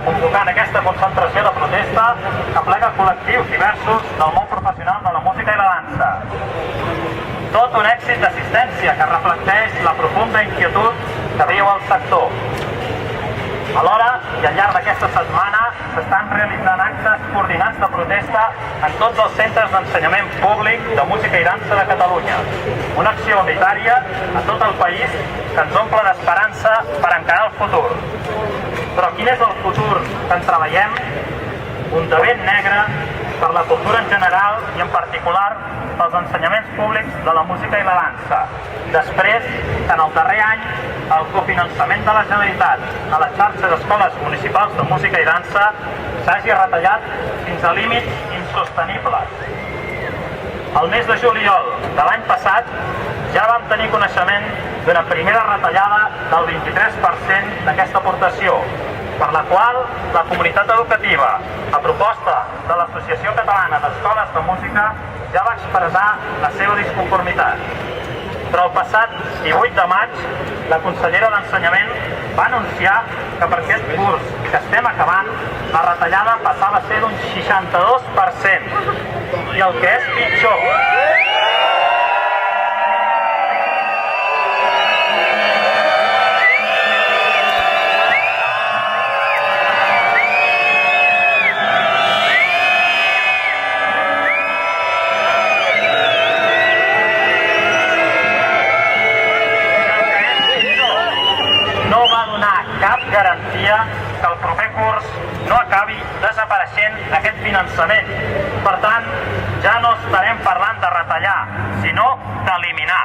Convocant aquesta concentració de protesta que aplega col·lectius diversos del món professional de la música i la dansa. Tot un èxit d'assistència que reflecteix la profunda inquietud que viu el sector. Alhora, i al llarg d'aquesta setmana, s'estan realitzant actes coordinats de protesta en tots els centres d'ensenyament públic de música i dansa de Catalunya. Una acció unitària a tot el país que ens omple d'esperança per encarar el futur. Però quin és el futur que en treballem? Un de vent negre per la cultura en general i en particular pels ensenyaments públics de la música i la dansa. Després que en el darrer any el cofinançament de la Generalitat a la xarxa d'escoles municipals de música i dansa s'hagi retallat fins a límits insostenibles. El mes de juliol de l'any passat ja vam tenir coneixement d'una primera retallada del 23% d'aquesta aportació, per la qual la comunitat educativa, a proposta de l'Associació Catalana d'Escoles de Música, ja va expressar la seva disconformitat. Però el passat 18 de maig, la consellera d'Ensenyament va anunciar que per aquest curs que estem acabant, la retallada passava a ser d'un 62%. I el que és pitjor, garantia que el proper curs no acabi desapareixent aquest finançament. Per tant, ja no estarem parlant de retallar, sinó d'eliminar.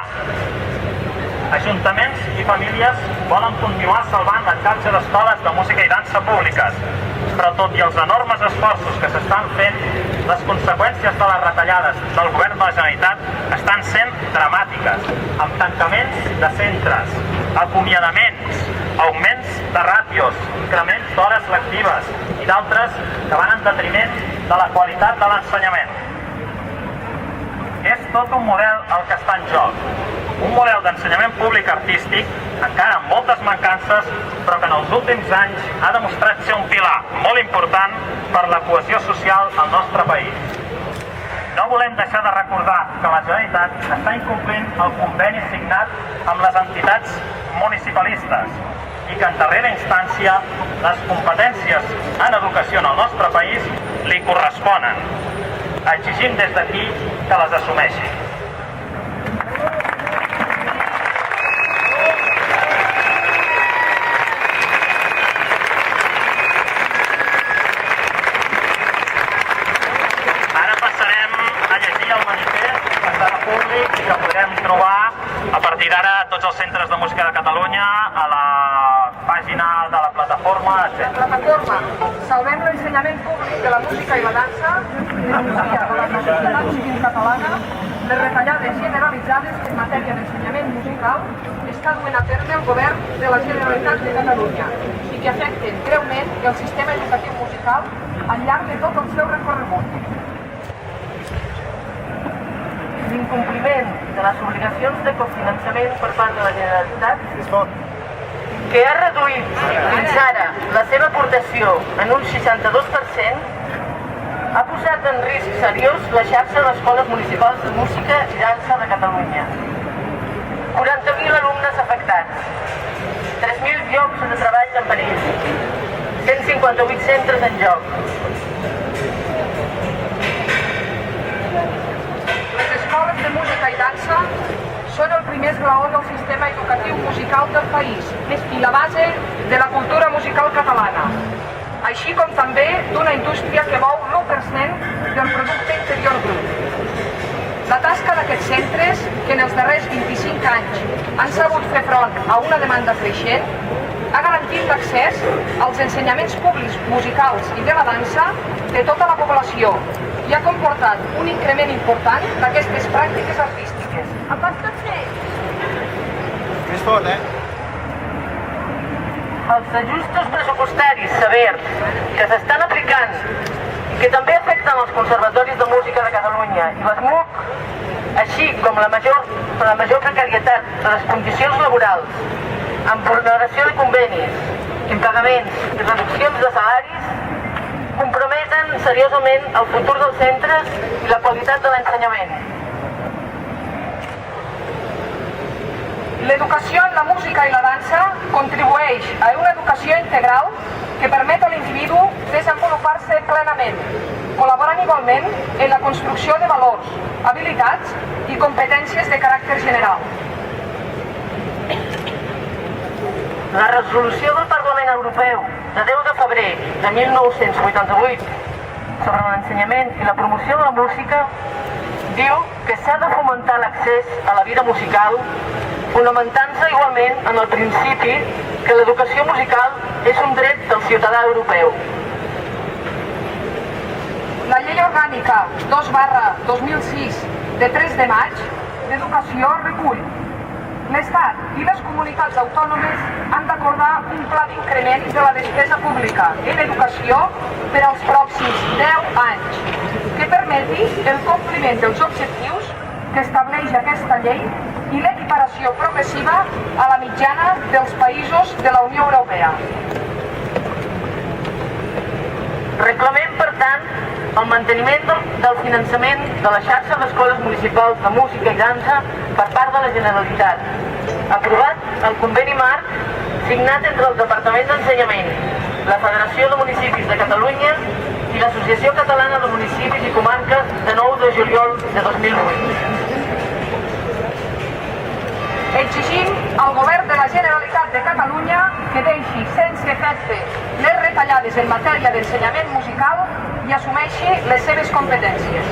Ajuntaments i famílies volen continuar salvant la xarxa d'escoles de música i dansa públiques, però tot i els enormes esforços que s'estan fent, les conseqüències de les retallades del govern de la Generalitat estan sent dramàtiques, amb tancaments de centres, acomiadaments, augments de ràtios, increments d'hores lectives i d'altres que van en detriment de la qualitat de l'ensenyament. És tot un model el que està en joc. Un model d'ensenyament públic artístic, encara amb moltes mancances, però que en els últims anys ha demostrat ser un pilar molt important per la cohesió social al nostre país. No volem deixar de recordar que la Generalitat està incomplint el conveni signat amb les entitats municipalistes i que en darrera instància les competències en educació en el nostre país li corresponen. Exigim des d'aquí que les assumeixi. Ara passarem a llegir el manifest que estarà públic i que podrem trobar a partir d'ara a tots els centres de música de Catalunya, a la pàgina de la plataforma, etc. Plataforma Salvem l'ensenyament públic de la música i la dansa, denuncia a la Societat Civil Catalana les retallades generalitzades en matèria d'ensenyament musical que està duent a terme el govern de la Generalitat de Catalunya i que afecten greument el sistema educatiu musical al llarg de tot el seu recorregut. L'incompliment de les obligacions de cofinançament per part de la Generalitat que ha reduït fins ara la seva aportació en un 62%, ha posat en risc seriós la xarxa d'escoles municipals de música i dansa de Catalunya. 40.000 alumnes afectats, 3.000 llocs de treball en perill, 158 centres en joc. Les escoles de música i dansa són el primer esglaó del sistema educatiu musical del país i la base de la cultura musical catalana, així com també d'una indústria que mou l'1% del producte interior brut. La tasca d'aquests centres, que en els darrers 25 anys han sabut fer front a una demanda creixent, ha garantit l'accés als ensenyaments públics musicals i de la dansa de tota la població i ha comportat un increment important d'aquestes pràctiques artístiques. Més fort, Els ajustos pressupostaris severs que s'estan aplicant i que també afecten els conservatoris de música de Catalunya i les MUC, així com la major precarietat de les condicions laborals, amb vulneració de convenis, impagaments i reduccions de salaris, comprometen seriosament el futur dels centres i la qualitat de l'ensenyament. L'educació en la música i la dansa contribueix a una educació integral que permet a l'individu desenvolupar-se plenament, col·laborant igualment en la construcció de valors, habilitats i competències de caràcter general. La resolució del Parlament Europeu de 10 de febrer de 1988 sobre l'ensenyament i la promoció de la música diu que s'ha de fomentar l'accés a la vida musical, fonamentant-se igualment en el principi que l'educació musical és un dret del ciutadà europeu. La Llei Orgànica 2/2006 de 3 de maig d'Educació recull: l'Estat i les comunitats autònomes han d'acordar un pla d'increment de la despesa pública en educació per als pròxims 10 anys, que permeti el compliment dels objectius que estableix aquesta llei i l'equiparació progressiva a la mitjana dels països de la Unió Europea. Reclamem, per tant, el manteniment del finançament de la xarxa d'escoles municipals de música i dansa per part de la Generalitat, aprovat el conveni marc signat entre el Departament d'Ensenyament, la Federació de Municipis de Catalunya i l'Associació Catalana de Municipis i Comarques de 9 de juliol de 2008. Exigim al Govern de la Generalitat de Catalunya que deixi sense efecte les retallades en matèria d'ensenyament musical i assumeixi les seves competències.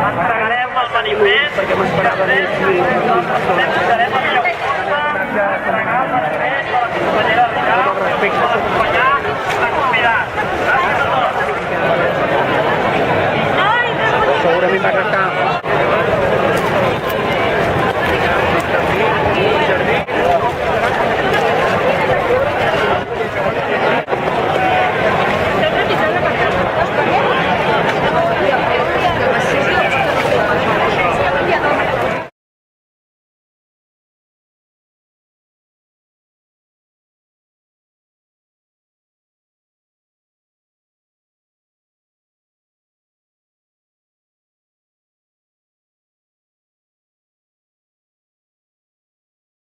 Entregarem el manifest que